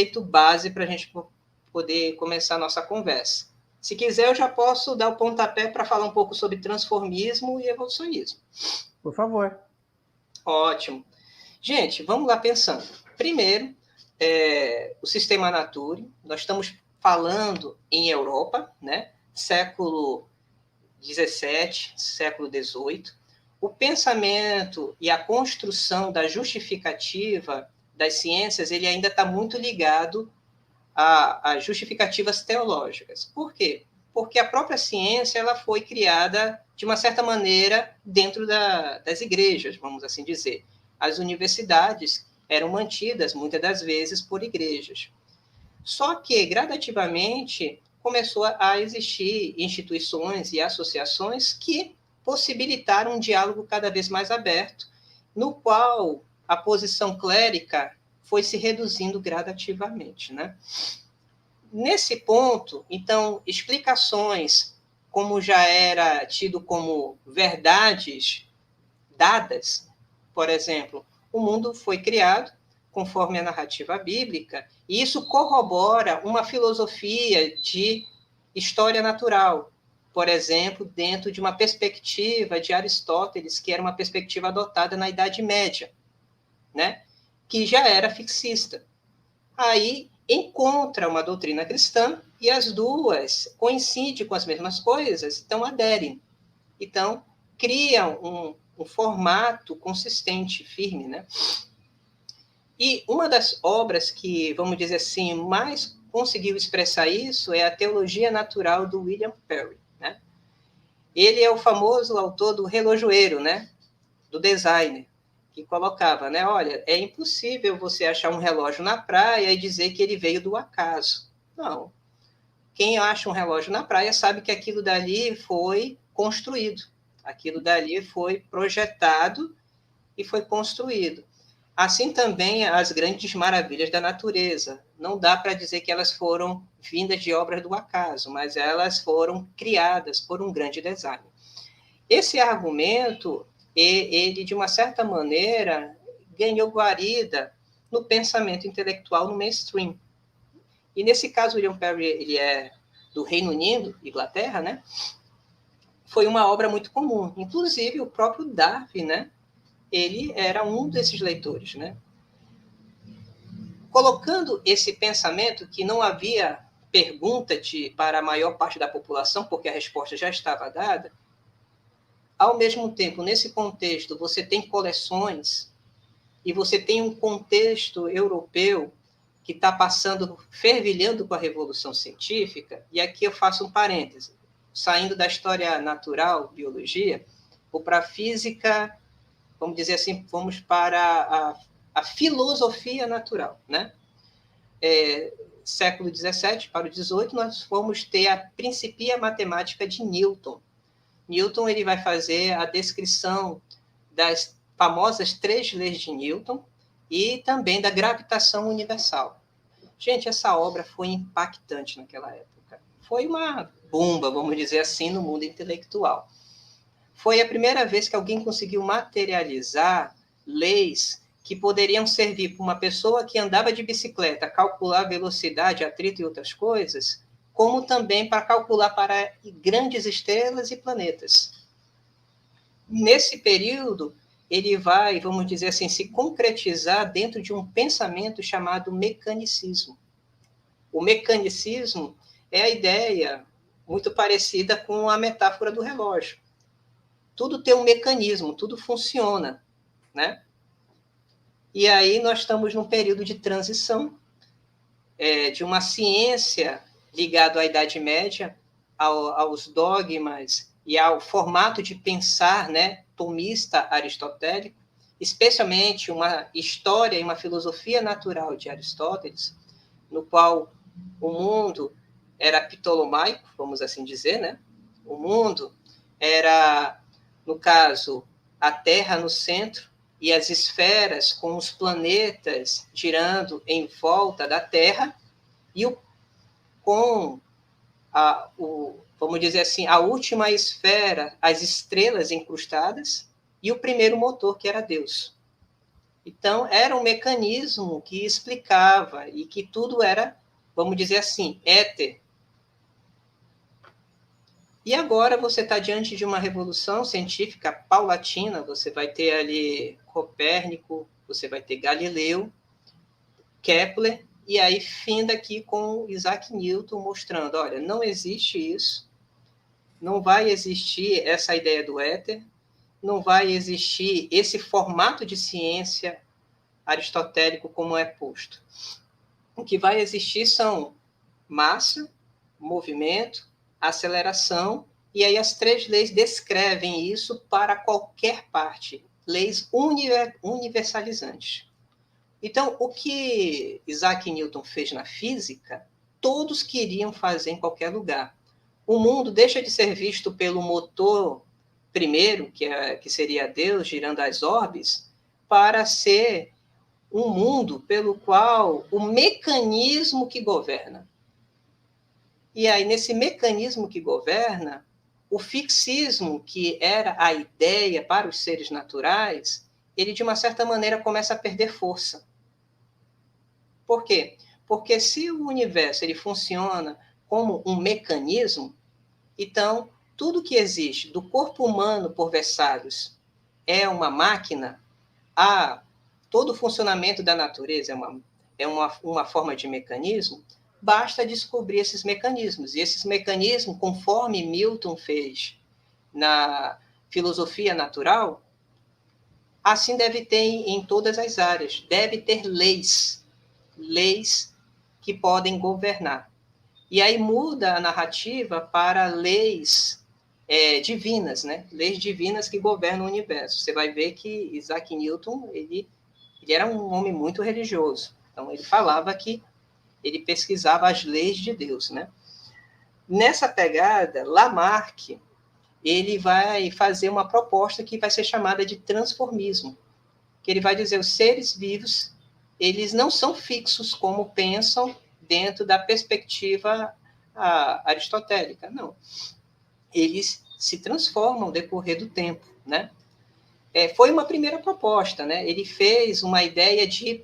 conceito base para a gente poder começar a nossa conversa. Se quiser, eu já posso dar o pontapé para falar um pouco sobre transformismo e evolucionismo. Por favor. Ótimo. Gente, vamos lá pensando. Primeiro, o sistema Nature. Nós estamos falando em Europa, né? Século XVII, século XVIII. O pensamento e a construção da justificativa das ciências, ele ainda está muito ligado a justificativas teológicas. Por quê? Porque a própria ciência ela foi criada, de uma certa maneira, dentro das igrejas, vamos assim dizer. As universidades eram mantidas, muitas das vezes, por igrejas. Só que, gradativamente, começou a existir instituições e associações que possibilitaram um diálogo cada vez mais aberto, no qual a posição clérica foi se reduzindo gradativamente, né? Nesse ponto, então, explicações como já era tido como verdades dadas, por exemplo, o mundo foi criado conforme a narrativa bíblica, e isso corrobora uma filosofia de história natural, por exemplo, dentro de uma perspectiva de Aristóteles, que era uma perspectiva adotada na Idade Média, né? Que já era fixista. Aí encontra uma doutrina cristã e as duas coincidem com as mesmas coisas, então aderem. Então, criam um formato consistente, firme, né? E uma das obras que, vamos dizer assim, mais conseguiu expressar isso é a Teologia Natural do William Perry, né? Ele é o famoso autor do relojoeiro, né? Do designer, que colocava, né? Olha, é impossível você achar um relógio na praia e dizer que ele veio do acaso. Não. Quem acha um relógio na praia sabe que aquilo dali foi construído. Aquilo dali foi projetado e foi construído. Assim também as grandes maravilhas da natureza. Não dá para dizer que elas foram vindas de obras do acaso, mas elas foram criadas por um grande design. Esse argumento, ele de uma certa maneira, ganhou guarida no pensamento intelectual no mainstream. E nesse caso, William Perry, ele é do Reino Unido, Inglaterra, né? Foi uma obra muito comum. Inclusive, o próprio Darwin, né? Ele era um desses leitores, né? Colocando esse pensamento que não havia pergunta para a maior parte da população, porque a resposta já estava dada, ao mesmo tempo, nesse contexto, você tem coleções e você tem um contexto europeu que está passando, fervilhando com a Revolução Científica, e aqui eu faço um parêntese, saindo da história natural, biologia, ou para a física, vamos dizer assim, vamos para a filosofia natural, né? Século XVII para o XVIII, nós vamos ter a Principia Matemática de Newton. Newton ele vai fazer a descrição das famosas 3 leis de Newton e também da gravitação universal. Gente, essa obra foi impactante naquela época. Foi uma bomba, vamos dizer assim, no mundo intelectual. Foi a primeira vez que alguém conseguiu materializar leis que poderiam servir para uma pessoa que andava de bicicleta, calcular velocidade, atrito e outras coisas, como também para calcular para grandes estrelas e planetas. Nesse período, ele vai, vamos dizer assim, se concretizar dentro de um pensamento chamado mecanicismo. O mecanicismo é a ideia muito parecida com a metáfora do relógio. Tudo tem um mecanismo, tudo funciona, né? E aí nós estamos num período de transição de uma ciência ligada à Idade Média, aos dogmas e ao formato de pensar, né, tomista aristotélico, especialmente uma história e uma filosofia natural de Aristóteles, no qual o mundo era ptolomaico, vamos assim dizer, né? O mundo era, no caso, a Terra no centro e as esferas com os planetas girando em volta da Terra e com vamos dizer assim, a última esfera, as estrelas incrustadas e o primeiro motor, que era Deus. Então, era um mecanismo que explicava e que tudo era, vamos dizer assim, éter. E agora você está diante de uma revolução científica paulatina, você vai ter ali Copérnico, você vai ter Galileu, Kepler, e aí finda aqui com Isaac Newton mostrando, olha, não existe isso, não vai existir essa ideia do éter, não vai existir esse formato de ciência aristotélico como é posto. O que vai existir são massa, movimento, aceleração, e aí as três leis descrevem isso para qualquer parte, leis universalizantes. Então, o que Isaac Newton fez na física, todos queriam fazer em qualquer lugar. O mundo deixa de ser visto pelo motor primeiro, que seria Deus girando as orbes, para ser um mundo pelo qual o mecanismo que governa. E aí, nesse mecanismo que governa, o fixismo, que era a ideia para os seres naturais, ele, de uma certa maneira, começa a perder força. Por quê? Porque se o universo ele funciona como um mecanismo, então, tudo que existe do corpo humano por Vesalius é uma máquina, todo o funcionamento da natureza é uma forma de mecanismo, basta descobrir esses mecanismos. E esses mecanismos, conforme Milton fez na filosofia natural, assim deve ter em todas as áreas. Deve ter leis que podem governar. E aí muda a narrativa para leis divinas, né? Leis divinas que governam o universo. Você vai ver que Isaac Newton, ele era um homem muito religioso. Então, ele falava que ele pesquisava as leis de Deus, né? Nessa pegada, Lamarck, ele vai fazer uma proposta que vai ser chamada de transformismo, que ele vai dizer os seres vivos, eles não são fixos como pensam dentro da perspectiva aristotélica, não. Eles se transformam ao decorrer do tempo, né? Foi uma primeira proposta, né? Ele fez uma ideia de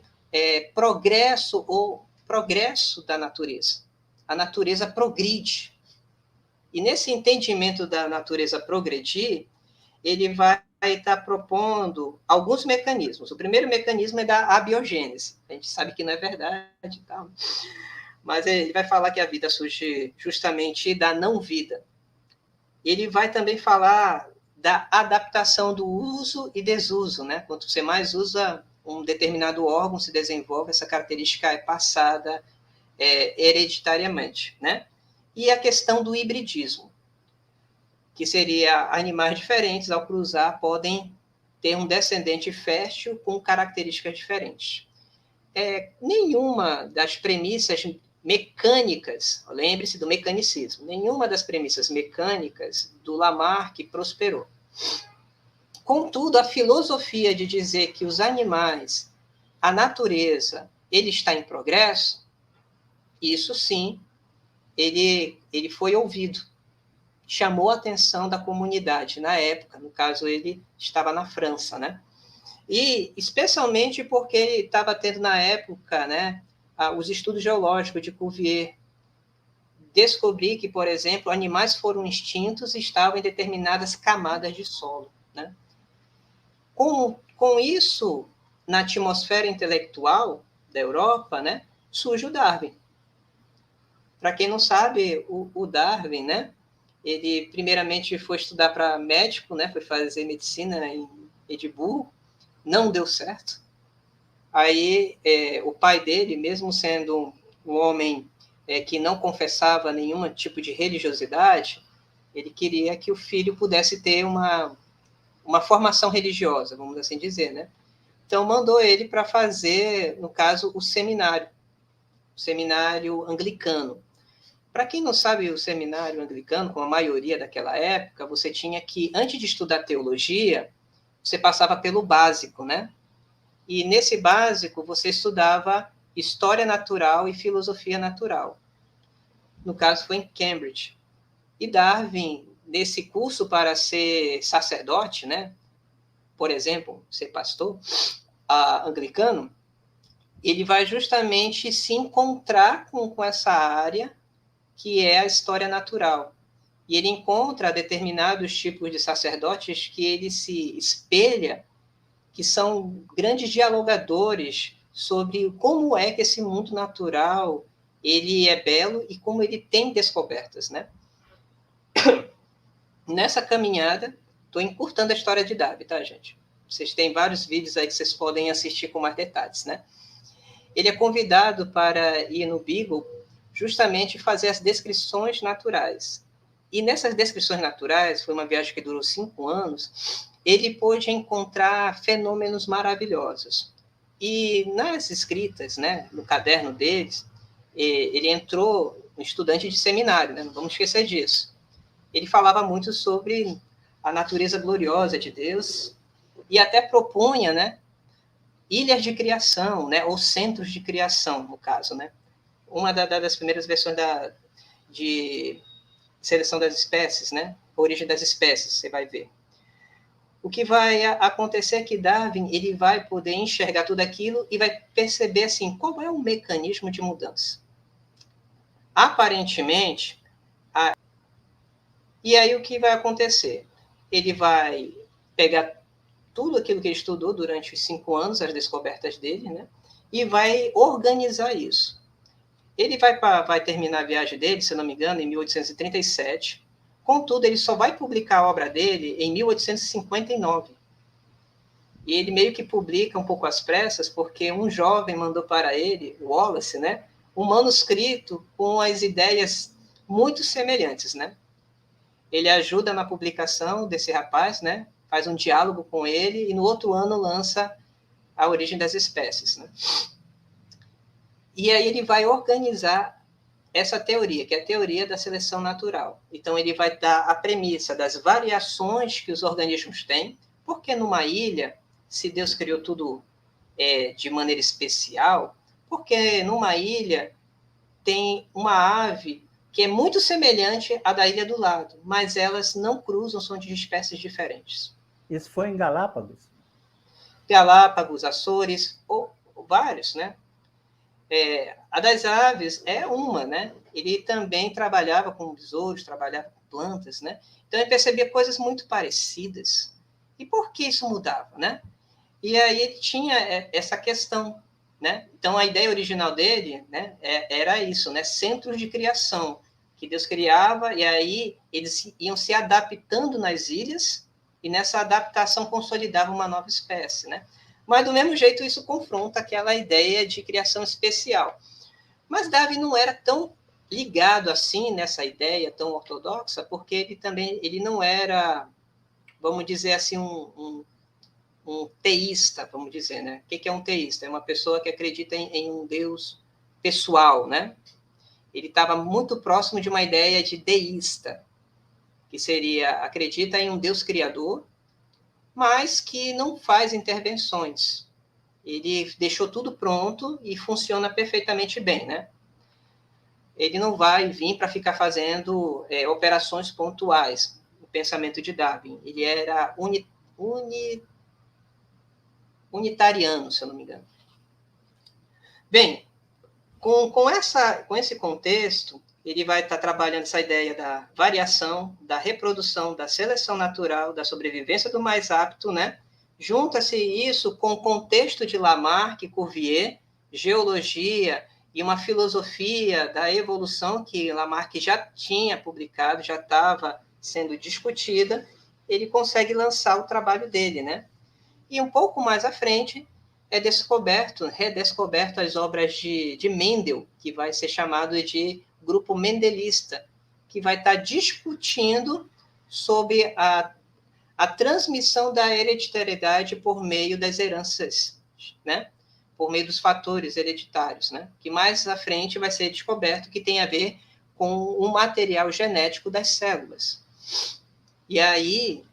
progresso ou progresso da natureza. A natureza progride. E nesse entendimento da natureza progredir, ele vai estar propondo alguns mecanismos. O primeiro mecanismo é da abiogênese. A gente sabe que não é verdade, tá? Mas ele vai falar que a vida surge justamente da não-vida. Ele vai também falar da adaptação do uso e desuso, né? Quanto você mais usa um determinado órgão, se desenvolve, essa característica é passada hereditariamente, né? E a questão do hibridismo, que seria animais diferentes, ao cruzar, podem ter um descendente fértil com características diferentes. Nenhuma das premissas mecânicas, lembre-se do mecanicismo, nenhuma das premissas mecânicas do Lamarck prosperou. Contudo, a filosofia de dizer que os animais, a natureza, ele está em progresso, isso sim, ele foi ouvido, chamou a atenção da comunidade na época, no caso ele estava na França, né? E especialmente porque ele estava tendo na época, né, os estudos geológicos de Cuvier, descobri que, por exemplo, animais foram extintos e estavam em determinadas camadas de solo, né? Com isso, na atmosfera intelectual da Europa, né, surge o Darwin. Para quem não sabe, o Darwin, né, ele primeiramente foi estudar para médico, né, foi fazer medicina em Edimburgo, não deu certo. Aí o pai dele, mesmo sendo um homem que não confessava nenhum tipo de religiosidade, ele queria que o filho pudesse ter uma formação religiosa, vamos assim dizer, né? Então mandou ele para fazer, no caso, o seminário anglicano. Para quem não sabe, o seminário anglicano, com a maioria daquela época, você tinha que, antes de estudar teologia, você passava pelo básico, né? E nesse básico você estudava história natural e filosofia natural. No caso foi em Cambridge. E Darwin, nesse curso para ser sacerdote, né? Por exemplo, ser pastor, anglicano, ele vai justamente se encontrar com essa área que é a história natural. E ele encontra determinados tipos de sacerdotes que ele se espelha, que são grandes dialogadores sobre como é que esse mundo natural ele é belo e como ele tem descobertas, né? Nessa caminhada, estou encurtando a história de Darwin, tá, gente? Vocês têm vários vídeos aí que vocês podem assistir com mais detalhes, né? Ele é convidado para ir no Beagle justamente fazer as descrições naturais. E nessas descrições naturais, foi uma viagem que durou 5 anos, ele pôde encontrar fenômenos maravilhosos. E nas escritas, né, no caderno deles, ele entrou um estudante de seminário, né, não vamos esquecer disso. Ele falava muito sobre a natureza gloriosa de Deus e até propunha, né, ilhas de criação, né, ou centros de criação, no caso, né. Uma das primeiras versões de seleção das espécies, né, origem das espécies, você vai ver. O que vai acontecer é que Darwin ele vai poder enxergar tudo aquilo e vai perceber assim qual é o mecanismo de mudança. Aparentemente, e aí o que vai acontecer? Ele vai pegar tudo aquilo que ele estudou durante os 5 anos, as descobertas dele, né? E vai organizar isso. Ele vai terminar a viagem dele, se não me engano, em 1837. Contudo, ele só vai publicar a obra dele em 1859. E ele meio que publica um pouco às pressas, porque um jovem mandou para ele, o Wallace, né? Um manuscrito com as ideias muito semelhantes, né? Ele ajuda na publicação desse rapaz, né? Faz um diálogo com ele e no outro ano lança A Origem das Espécies, né? E aí ele vai organizar essa teoria, que é a teoria da seleção natural. Então ele vai dar a premissa das variações que os organismos têm, porque numa ilha, se Deus criou tudo de maneira especial, porque numa ilha tem uma ave que é muito semelhante à da ilha do lado, mas elas não cruzam, são de espécies diferentes. Isso foi em Galápagos? Galápagos, Açores, ou vários, né? A das aves é uma, né? Ele também trabalhava com besouros, trabalhava com plantas, né? Então ele percebia coisas muito parecidas. E por que isso mudava, né? E aí ele tinha essa questão, né? Então a ideia original dele, né, era isso, né? Centros de criação que Deus criava e aí eles iam se adaptando nas ilhas e nessa adaptação consolidava uma nova espécie, né? Mas do mesmo jeito isso confronta aquela ideia de criação especial. Mas Darwin não era tão ligado assim nessa ideia tão ortodoxa, porque ele não era, vamos dizer assim, um teísta, vamos dizer, né? O que é um teísta? É uma pessoa que acredita em um Deus pessoal, né? Ele estava muito próximo de uma ideia de deísta, que seria, acredita em um Deus criador, mas que não faz intervenções. Ele deixou tudo pronto e funciona perfeitamente bem, né? Ele não vai vir para ficar fazendo operações pontuais, o pensamento de Darwin. Ele era unitariano, se eu não me engano. Bem, com esse contexto, ele vai estar trabalhando essa ideia da variação, da reprodução, da seleção natural, da sobrevivência do mais apto, né? Junta-se isso com o contexto de Lamarck, Cuvier, geologia e uma filosofia da evolução que Lamarck já tinha publicado, já estava sendo discutida, ele consegue lançar o trabalho dele, né? E um pouco mais à frente é redescoberto as obras de Mendel, que vai ser chamado de grupo mendelista, que vai estar discutindo sobre a transmissão da hereditariedade por meio das heranças, né? Por meio dos fatores hereditários, né? Que mais à frente vai ser descoberto que tem a ver com o material genético das células. E aí,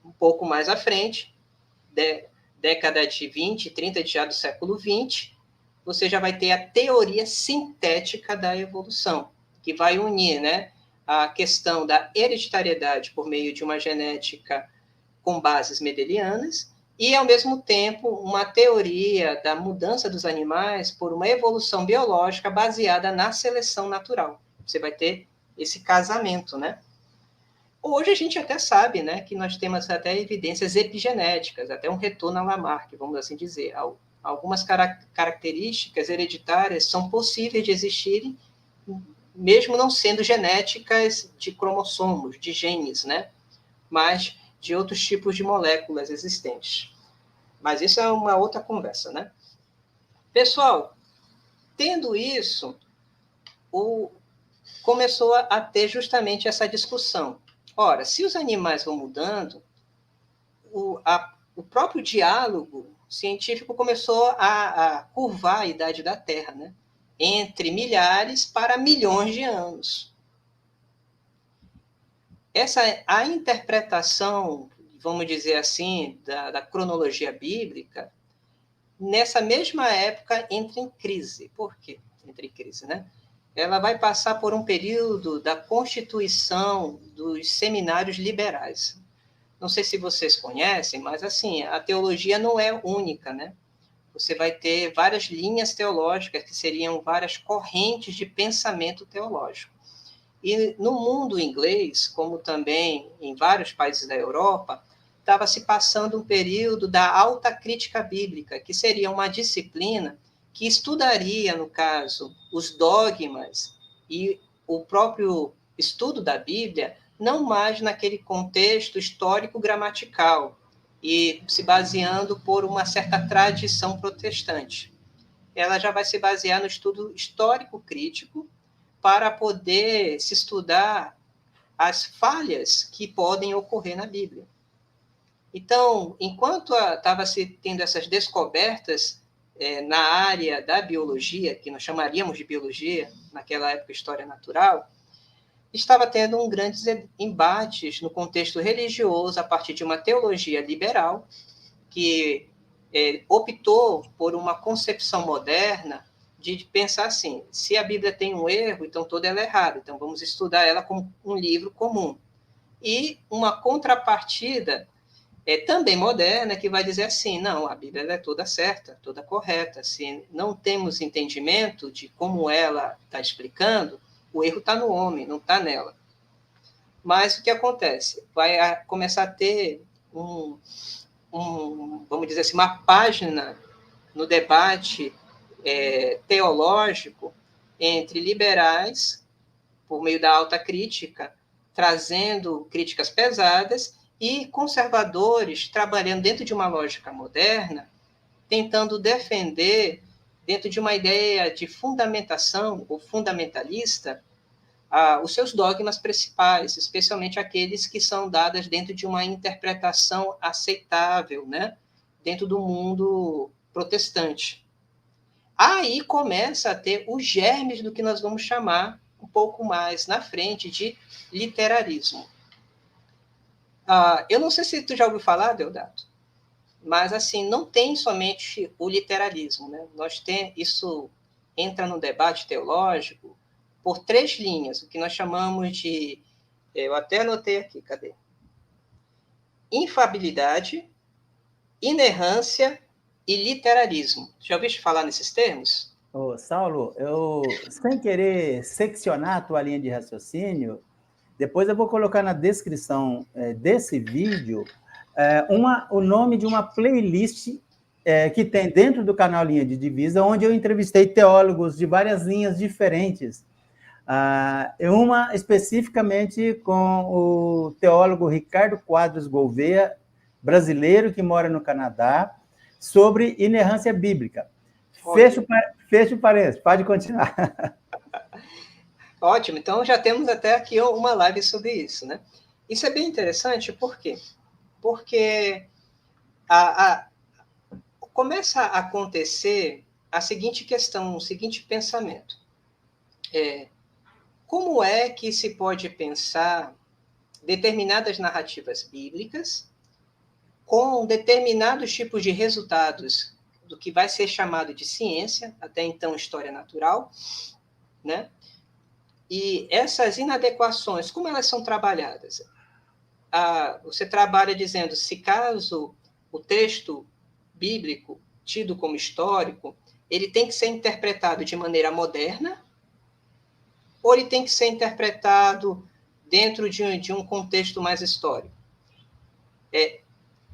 um pouco mais à frente, década de 20, 30 já do século 20, você já vai ter a teoria sintética da evolução, que vai unir, né, a questão da hereditariedade por meio de uma genética com bases mendelianas e, ao mesmo tempo, uma teoria da mudança dos animais por uma evolução biológica baseada na seleção natural. Você vai ter esse casamento, né? Hoje a gente até sabe, né, que nós temos até evidências epigenéticas, até um retorno a Lamarck, vamos assim dizer. Algumas características hereditárias são possíveis de existirem, mesmo não sendo genéticas de cromossomos, de genes, né? Mas de outros tipos de moléculas existentes. Mas isso é uma outra conversa, né? Pessoal, tendo isso, começou a ter justamente essa discussão. Ora, se os animais vão mudando, o próprio diálogo científico começou a curvar a idade da Terra, né? Entre milhares para milhões de anos. A interpretação, vamos dizer assim, da cronologia bíblica, nessa mesma época entra em crise. Por quê? Entra em crise, né? Ela vai passar por um período da constituição dos seminários liberais. Não sei se vocês conhecem, mas assim, a teologia não é única, né? Você vai ter várias linhas teológicas, que seriam várias correntes de pensamento teológico. E no mundo inglês, como também em vários países da Europa, estava se passando um período da alta crítica bíblica, que seria uma disciplina que estudaria, no caso, os dogmas e o próprio estudo da Bíblia, não mais naquele contexto histórico-gramatical, e se baseando por uma certa tradição protestante. Ela já vai se basear no estudo histórico-crítico para poder se estudar as falhas que podem ocorrer na Bíblia. Então, enquanto estava se tendo essas descobertas na área da biologia, que nós chamaríamos de biologia, naquela época história natural, estava tendo grandes embates no contexto religioso a partir de uma teologia liberal que optou por uma concepção moderna de pensar assim, se a Bíblia tem um erro, então toda ela é errada, então vamos estudar ela como um livro comum. E uma contrapartida também moderna, que vai dizer assim, não, a Bíblia é toda certa, toda correta. Se não temos entendimento de como ela está explicando, o erro está no homem, não está nela. Mas o que acontece? Vai começar a ter vamos dizer assim, uma página no debate teológico entre liberais, por meio da alta crítica, trazendo críticas pesadas, e conservadores trabalhando dentro de uma lógica moderna, tentando defender, dentro de uma ideia de fundamentação ou fundamentalista, os seus dogmas principais, especialmente aqueles que são dados dentro de uma interpretação aceitável, né? Dentro do mundo protestante. Aí começa a ter os germes do que nós vamos chamar, um pouco mais na frente, de literarismo. Eu não sei se tu já ouviu falar, Deodato, mas assim, não tem somente o literalismo, né? Isso entra no debate teológico por 3 linhas, o que nós chamamos de, eu até anotei aqui, cadê? Infabilidade, inerrância e literarismo. Já ouviste falar nesses termos? Ô, Saulo, eu, sem querer seccionar a tua linha de raciocínio, depois eu vou colocar na descrição desse vídeo o nome de uma playlist que tem dentro do canal Linha de Divisa, onde eu entrevistei teólogos de várias linhas diferentes. Uma especificamente com o teólogo Ricardo Quadros Gouveia, brasileiro que mora no Canadá, sobre inerrância bíblica. Fecha o parênteses, pode continuar. Ótimo, então já temos até aqui uma live sobre isso, né? Isso é bem interessante, por quê? Porque começa a acontecer a seguinte questão, o seguinte pensamento. Como é que se pode pensar determinadas narrativas bíblicas com determinados tipos de resultados do que vai ser chamado de ciência, até então história natural, né? E essas inadequações, como elas são trabalhadas? Você trabalha dizendo, se caso o texto bíblico, tido como histórico, ele tem que ser interpretado de maneira moderna ou ele tem que ser interpretado dentro de um contexto mais histórico?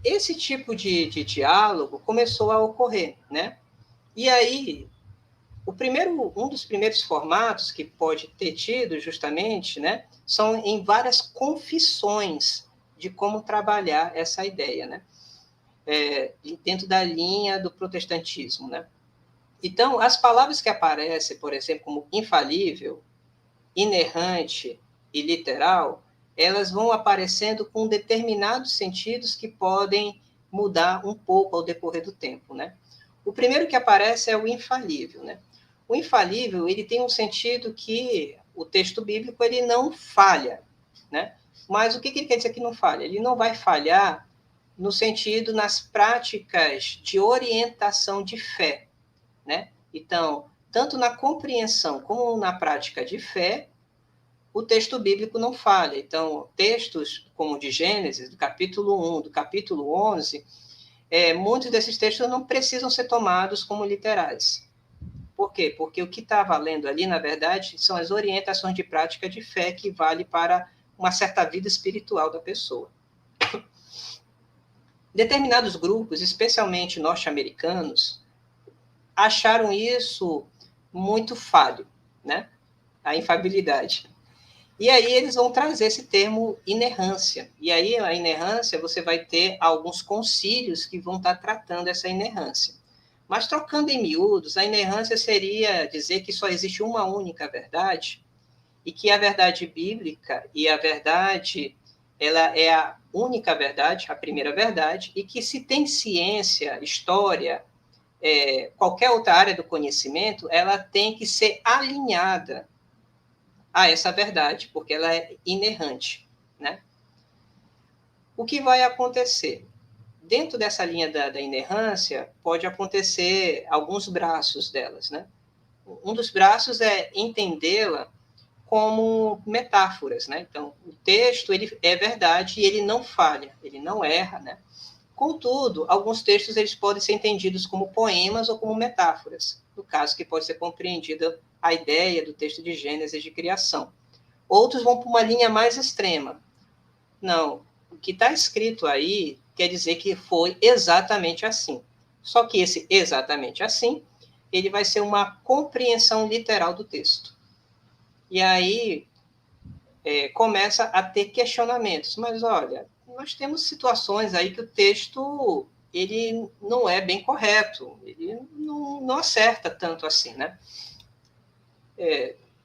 Esse tipo de diálogo começou a ocorrer, né? E aí, um dos primeiros formatos que pode ter tido, justamente, né, são em várias confissões de como trabalhar essa ideia, né? Dentro da linha do protestantismo, né? Então, as palavras que aparecem, por exemplo, como infalível, inerrante e literal, elas vão aparecendo com determinados sentidos que podem mudar um pouco ao decorrer do tempo, né? O primeiro que aparece é o infalível, né? O infalível, ele tem um sentido que o texto bíblico ele não falha, né? Mas o que ele quer dizer que não falha? Ele não vai falhar no sentido nas práticas de orientação de fé, né? Então, tanto na compreensão como na prática de fé, o texto bíblico não falha. Então, textos como o de Gênesis, do capítulo 1, do capítulo 11, muitos desses textos não precisam ser tomados como literais. Por quê? Porque o que está valendo ali, na verdade, são as orientações de prática de fé que vale para uma certa vida espiritual da pessoa. Determinados grupos, especialmente norte-americanos, acharam isso muito falho, né? A infabilidade. E aí eles vão trazer esse termo inerrância. E aí a inerrância, você vai ter alguns concílios que vão estar tratando essa inerrância. Mas trocando em miúdos, a inerrância seria dizer que só existe uma única verdade e que a verdade bíblica e a verdade, ela é a única verdade, a primeira verdade, e que se tem ciência, história, qualquer outra área do conhecimento, ela tem que ser alinhada a essa verdade, porque ela é inerrante, né? O que vai acontecer? Dentro dessa linha da inerrância, pode acontecer alguns braços delas, né? Um dos braços é entendê-la como metáforas, né? Então, o texto ele é verdade e ele não falha, ele não erra, né? Contudo, alguns textos eles podem ser entendidos como poemas ou como metáforas, no caso que pode ser compreendida a ideia do texto de Gênesis de criação. Outros vão para uma linha mais extrema. Não, o que está escrito aí quer dizer que foi exatamente assim. Só que esse exatamente assim, ele vai ser uma compreensão literal do texto. E aí começa a ter questionamentos. Mas olha, nós temos situações aí que o texto ele não é bem correto, ele não acerta tanto assim, né?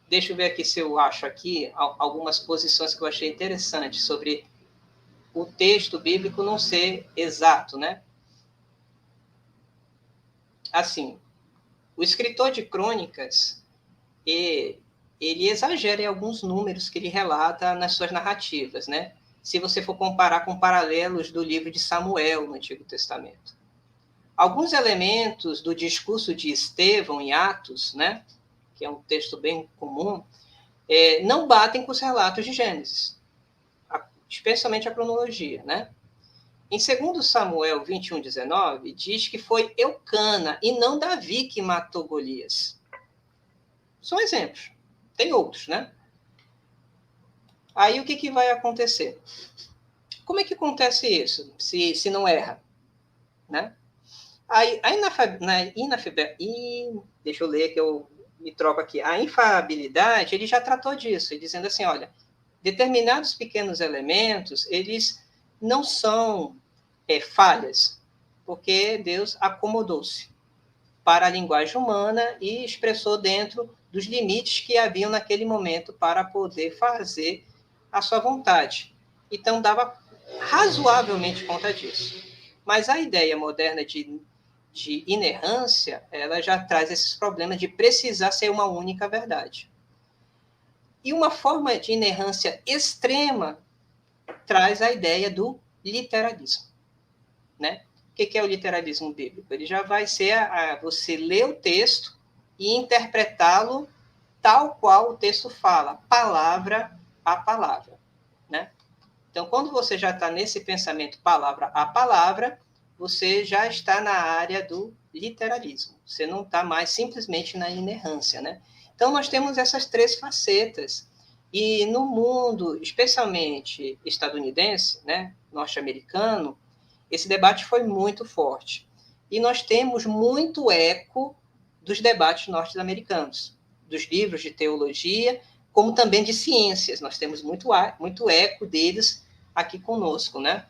Deixa eu ver aqui se eu acho aqui algumas posições que eu achei interessantes sobre o texto bíblico não ser exato, né? Assim, o escritor de crônicas, ele exagera em alguns números que ele relata nas suas narrativas, né? Se você for comparar com paralelos do livro de Samuel no Antigo Testamento. Alguns elementos do discurso de Estevão em Atos, né? Que é um texto bem comum, não batem com os relatos de Gênesis, especialmente a cronologia, né? Em 2 Samuel 21:19, diz que foi Eucana e não Davi que matou Golias. São exemplos. Tem outros, né? Aí o que vai acontecer? Como é que acontece isso, se não erra? Né? Aí, deixa eu ler que eu me troco aqui. A infabilidade, ele já tratou disso, dizendo assim, olha, determinados pequenos elementos, eles não são falhas, porque Deus acomodou-se para a linguagem humana e expressou dentro dos limites que haviam naquele momento para poder fazer a sua vontade. Então, dava razoavelmente conta disso. Mas a ideia moderna de inerrância, ela já traz esses problemas de precisar ser uma única verdade. E uma forma de inerrância extrema traz a ideia do literalismo, né? O que é o literalismo bíblico? Ele já vai ser você ler o texto e interpretá-lo tal qual o texto fala, palavra a palavra, né? Então, quando você já está nesse pensamento palavra a palavra, você já está na área do literalismo. Você não está mais simplesmente na inerrância, né? Então, nós temos essas três facetas. E no mundo, especialmente estadunidense, né, norte-americano, esse debate foi muito forte. E nós temos muito eco dos debates norte-americanos, dos livros de teologia, como também de ciências. Nós temos muito eco deles aqui conosco, né?